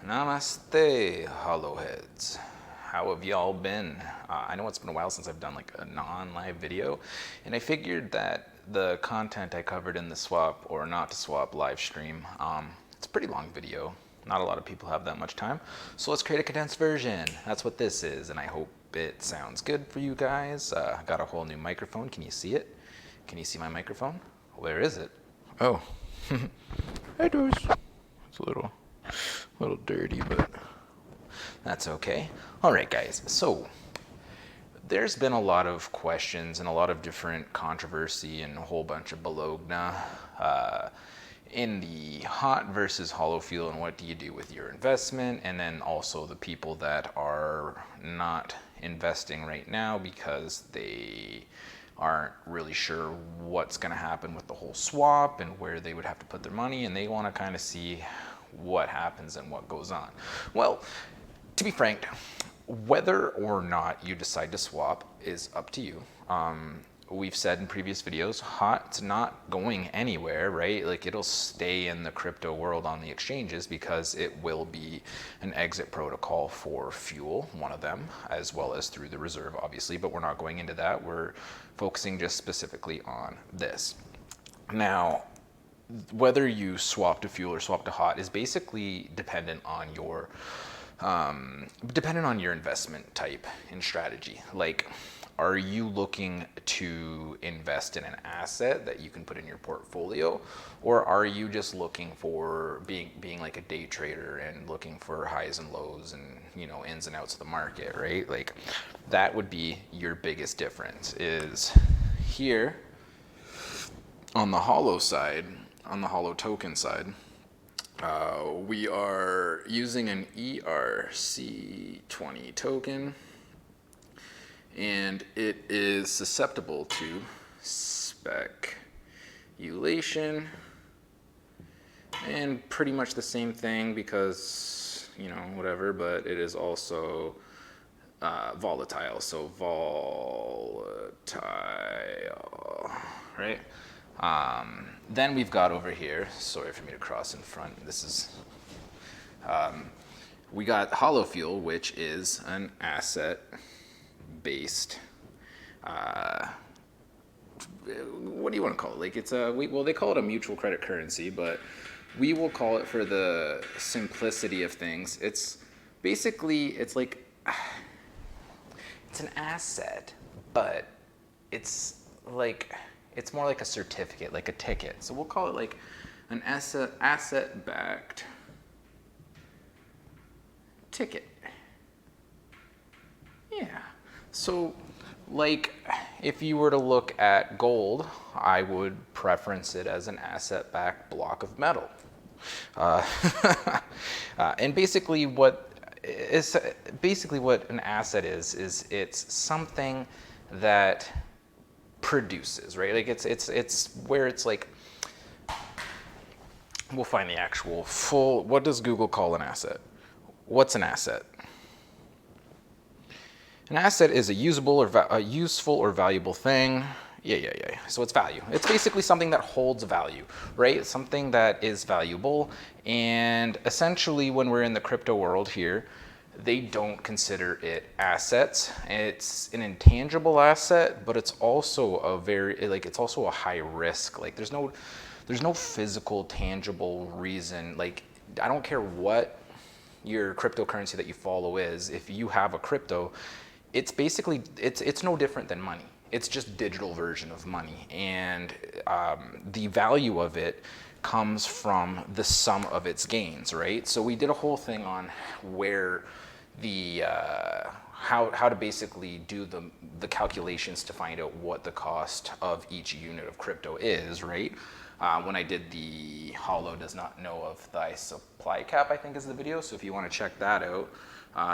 Namaste, Holoheads. How have y'all been? I know it's been a while since I've done like a non-live video, and I figured that the content I covered in the swap or not to swap live stream, it's a pretty long video. Not a lot of people have that much time, so let's create a condensed version. That's what this is, and I hope it sounds good for you guys. I got a whole new microphone. Can you see it? Can you see my microphone? Where is it? Oh, it does. It's a little dirty, but that's okay. All right, guys. So there's been a lot of questions and a lot of different controversy and a whole bunch of bologna in the hot versus hollow field, and what do you do with your investment, and then also the people that are not investing right now because they aren't really sure what's going to happen with the whole swap and where they would have to put their money, and they want to kind of see what happens and what goes on. Well, to be frank, whether or not you decide to swap is up to you. We've said in previous videos, hot's not going anywhere, right? Like, it'll stay in the crypto world on the exchanges because it will be an exit protocol for fuel, one of them, as well as through the reserve, obviously, but we're not going into that. We're focusing just specifically on this. Now, whether you swap to fuel or swap to hot is basically dependent on your investment type and strategy. Like, are you looking to invest in an asset that you can put in your portfolio, or are you just looking for being like a day trader and looking for highs and lows and, you know, ins and outs of the market, right? Like, that would be your biggest difference. Is here on the Holo side, on the Holo token side, we are using an ERC20 token, and it is susceptible to speculation, and pretty much the same thing because, you know, whatever, but it is also volatile, so volatile, right? Then we've got over here, sorry for me to cross in front, this is, we got Holo Fuel, which is an asset-based, what do you want to call it? Like, it's well, they call it a mutual credit currency, but we will call it, for the simplicity of things, it's basically, it's like, it's an asset, but it's like, it's more like a certificate, like a ticket. So we'll call it like an asset-backed ticket. Yeah. So, like, if you were to look at gold, I would preference it as an asset-backed block of metal. And basically what an asset is it's something that produces, right? Like, it's where it's like, we'll find the actual full, what does Google call an asset? What's an asset? An asset is a usable or a useful or valuable thing. Yeah. So it's value. It's basically something that holds value, right? Something that is valuable. And essentially, when we're in the crypto world here, they don't consider it assets. It's an intangible asset, but it's also it's also a high risk. Like, there's no physical, tangible reason. Like, I don't care what your cryptocurrency that you follow is. If you have a crypto, it's basically, it's no different than money. It's just digital version of money. And the value of it comes from the sum of its gains, right? So we did a whole thing on where the how to basically do the calculations to find out what the cost of each unit of crypto is, right? When I did the Holo does not know of thy supply cap, I think is the video. So if you want to check that out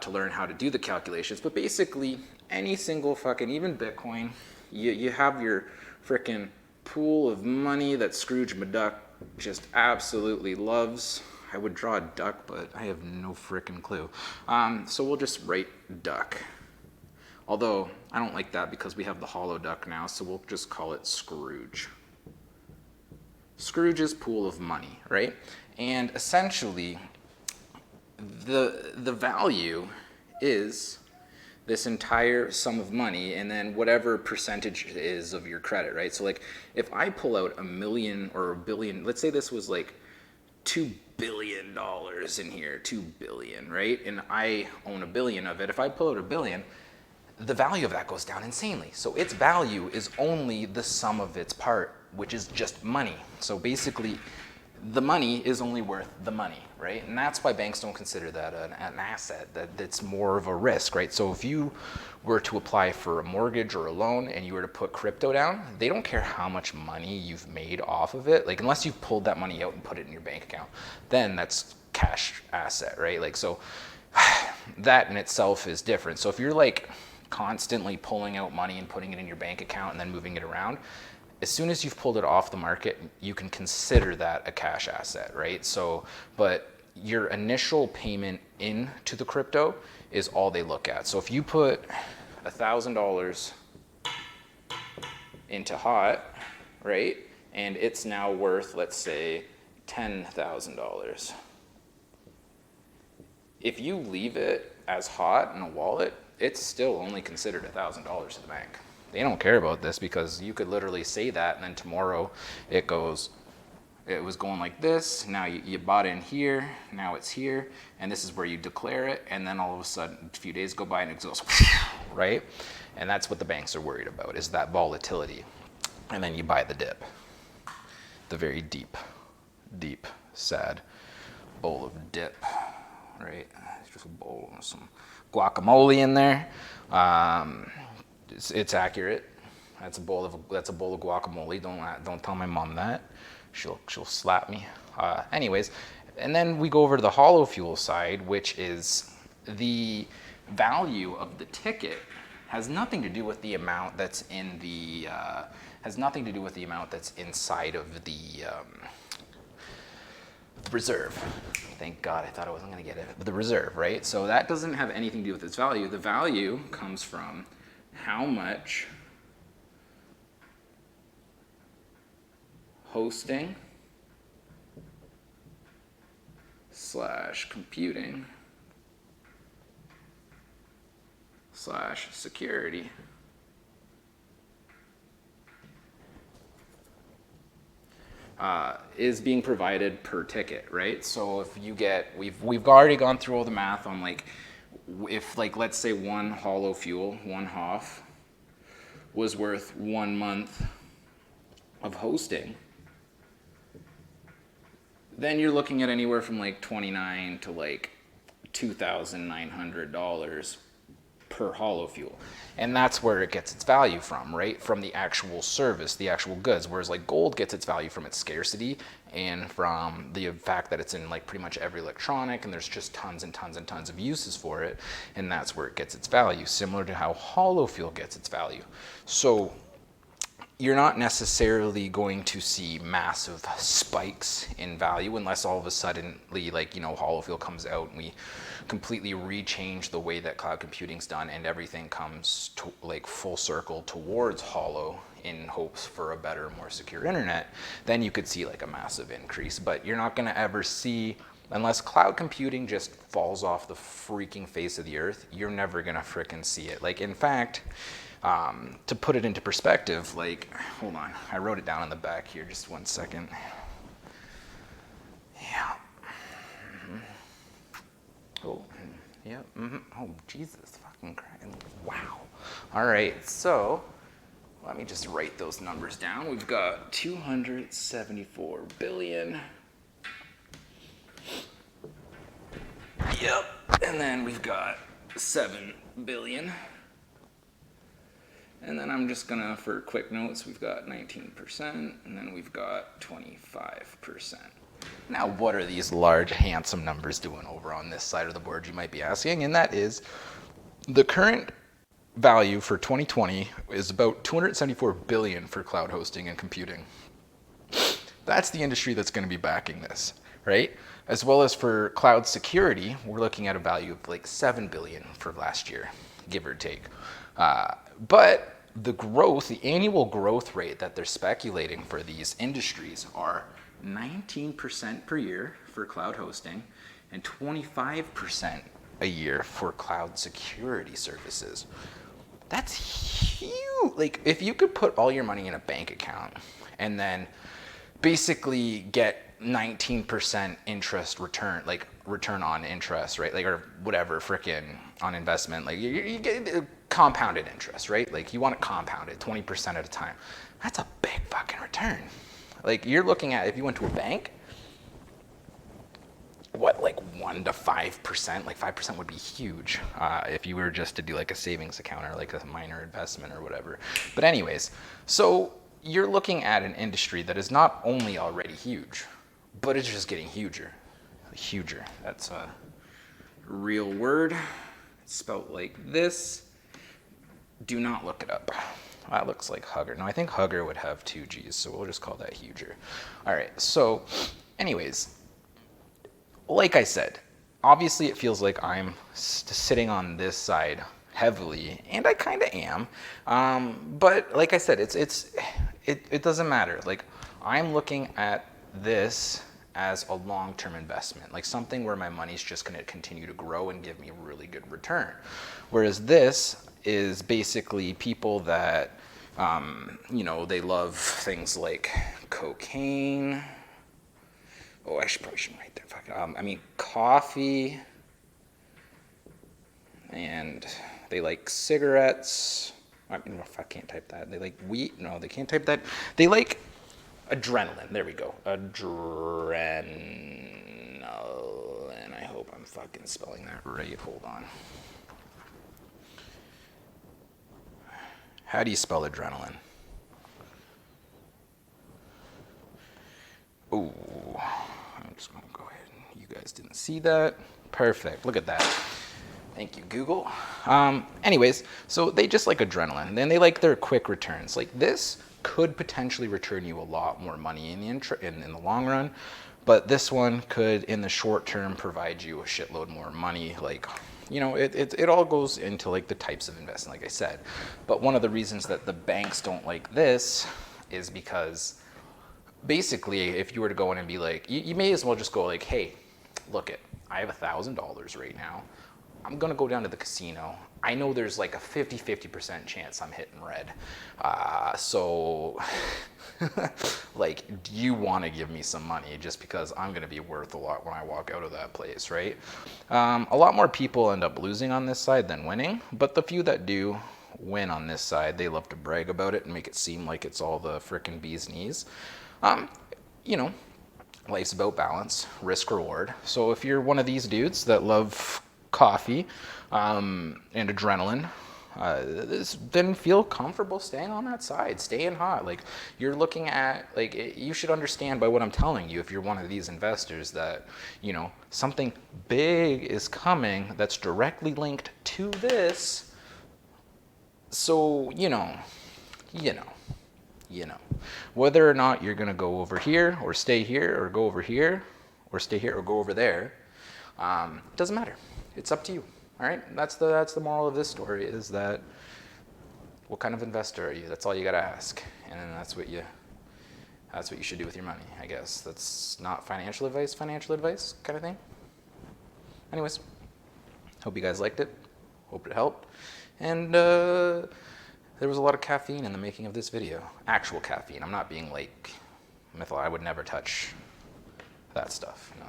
to learn how to do the calculations. But basically, any single fucking, even Bitcoin, you have your frickin' pool of money that Scrooge McDuck just absolutely loves. I would draw a duck, but I have no frickin' clue. So we'll just write duck. Although, I don't like that because we have the Holo duck now, so we'll just call it Scrooge. Scrooge's pool of money, right? And essentially, the value is this entire sum of money and then whatever percentage it is of your credit, right? So like if I pull out $1 million or $1 billion, let's say this was like $2 billion in here, 2 billion, right? And I own $1 billion of it. If I pull out $1 billion, the value of that goes down insanely. So its value is only the sum of its part, which is just money. So basically, the money is only worth the money, right? And that's why banks don't consider that an asset, that's more of a risk, right? So if you were to apply for a mortgage or a loan and you were to put crypto down, they don't care how much money you've made off of it. Like unless you've pulled that money out and put it in your bank account, then that's cash asset, right? Like so that in itself is different. So if you're like constantly pulling out money and putting it in your bank account and then moving it around, as soon as you've pulled it off the market, you can consider that a cash asset, right? So, but your initial payment into the crypto is all they look at. So if you put $1,000 into HOT, right, and it's now worth, let's say, $10,000. If you leave it as HOT in a wallet, it's still only considered $1,000 to the bank. They don't care about this because you could literally say that and then tomorrow it was going like this, now you bought in here, now it's here, and this is where you declare it, and then all of a sudden a few days go by and it goes, right? And that's what the banks are worried about, is that volatility. And then you buy the dip. The very deep, deep, sad bowl of dip, right? It's just a bowl with some guacamole in there. It's accurate. That's a bowl of guacamole. Don't tell my mom that. She'll slap me. Anyways, and then we go over to the holo fuel side, which is the value of the ticket has nothing to do with the amount that's in the inside of the reserve. Thank God, I thought I wasn't going to get it. But the reserve, right? So that doesn't have anything to do with its value. The value comes from how much hosting / computing / security is being provided per ticket, right? So if you get, we've already gone through all the math on like, if like, let's say one holo fuel, one HOF was worth 1 month of hosting, then you're looking at anywhere from like $29 to like $2,900 per holo fuel. And that's where it gets its value from, right? From the actual service, the actual goods. Whereas like gold gets its value from its scarcity and from the fact that it's in like pretty much every electronic and there's just tons and tons and tons of uses for it. And that's where it gets its value, similar to how holo fuel gets its value. So you're not necessarily going to see massive spikes in value unless all of a sudden, like, you know, holo fuel comes out and we completely rechange the way that cloud computing's done and everything comes to like full circle towards holo in hopes for a better, more secure internet. Then you could see like a massive increase, but you're not going to ever see, unless cloud computing just falls off the freaking face of the earth, you're never going to frickin' see it. Like, in fact, to put it into perspective, like, hold on, I wrote it down in the back here, just 1 second. Yeah. Mm-hmm. Oh, yeah. Mm-hmm. Oh, Jesus fucking Christ. Wow. All right, so let me just write those numbers down. We've got 274 billion. Yep. And then we've got 7 billion. And then I'm just gonna, for quick notes, we've got 19%, and then we've got 25%. Now, what are these large, handsome numbers doing over on this side of the board, you might be asking? And that is, the current value for 2020 is about 274 billion for cloud hosting and computing. That's the industry that's gonna be backing this, right? As well as for cloud security, we're looking at a value of like 7 billion for last year, give or take. But the growth, the annual growth rate that they're speculating for these industries are 19% per year for cloud hosting and 25% a year for cloud security services. That's huge. Like, if you could put all your money in a bank account and then basically get 19% interest return, like return on interest, right? Like, or whatever, frickin' on investment, like you get compounded interest, right? Like, you want it compounded 20% at a time. That's a big fucking return. Like, you're looking at, if you went to a bank, what, like 1 to 5%? Like 5% would be huge if you were just to do like a savings account or like a minor investment or whatever. But anyways, so you're looking at an industry that is not only already huge, but it's just getting huger. Huger. That's a real word. It's spelled like this. Do not look it up. That looks like Hugger. No, I think Hugger would have 2 G's, so we'll just call that huger. All right, so anyways, like I said, obviously it feels like I'm sitting on this side heavily, and I kind of am. But like I said, it doesn't matter. Like, I'm looking at this as a long-term investment, like something where my money's just going to continue to grow and give me a really good return. Whereas this is basically people that, they love things like cocaine. Oh, probably shouldn't write that. Fuck. Coffee, and they like cigarettes. I can't type that. They like wheat. No, they can't type that. They like adrenaline. There we go. Adrenaline. I hope I'm fucking spelling that right. Hold on. How do you spell adrenaline? Ooh. I'm just going to go ahead. You guys didn't see that. Perfect. Look at that. Thank you, Google. Anyways, so they just like adrenaline. And then they like their quick returns. Like, this could potentially return you a lot more money in the long run. But this one could, in the short term, provide you a shitload more money. Like, it all goes into like the types of investment, like I said. But one of the reasons that the banks don't like this is because basically, if you were to go in and be like, you may as well just go like, hey, look I have $1,000 right now. I'm gonna go down to the casino. I know there's like a 50% chance I'm hitting red. So like, do you wanna give me some money just because I'm gonna be worth a lot when I walk out of that place, right? A lot more people end up losing on this side than winning, but the few that do win on this side, they love to brag about it and make it seem like it's all the frickin' bee's knees. Life's about balance, risk reward. So if you're one of these dudes that love coffee and adrenaline, then feel comfortable staying on that side, staying hot. Like, you're looking at, like, you should understand by what I'm telling you, if you're one of these investors, that, something big is coming that's directly linked to this. So, whether or not you're going to go over here or stay here or go over here or stay here or go over there, doesn't matter. It's up to you. All right. That's the moral of this story, is that what kind of investor are you? That's all you got to ask. And then that's what you should do with your money, I guess. That's not financial advice kind of thing. Anyways, hope you guys liked it. Hope it helped. And there was a lot of caffeine in the making of this video. Actual caffeine. I'm not being like methyl. I would never touch that stuff. No.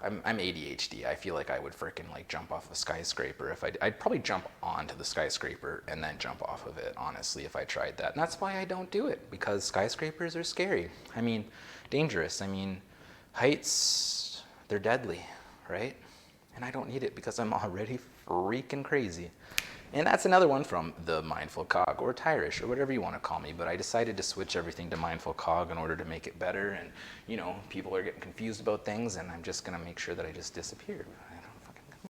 I'm ADHD. I feel like I would freaking like jump off a skyscraper if I'd probably jump onto the skyscraper and then jump off of it, honestly, if I tried that. And that's why I don't do it, because skyscrapers are scary. Dangerous. Heights, they're deadly, right? And I don't need it because I'm already freaking crazy. And that's another one from the Mindful Cog, or TyeRish, or whatever you want to call me. But I decided to switch everything to Mindful Cog in order to make it better. And, people are getting confused about things, and I'm just going to make sure that I just disappear.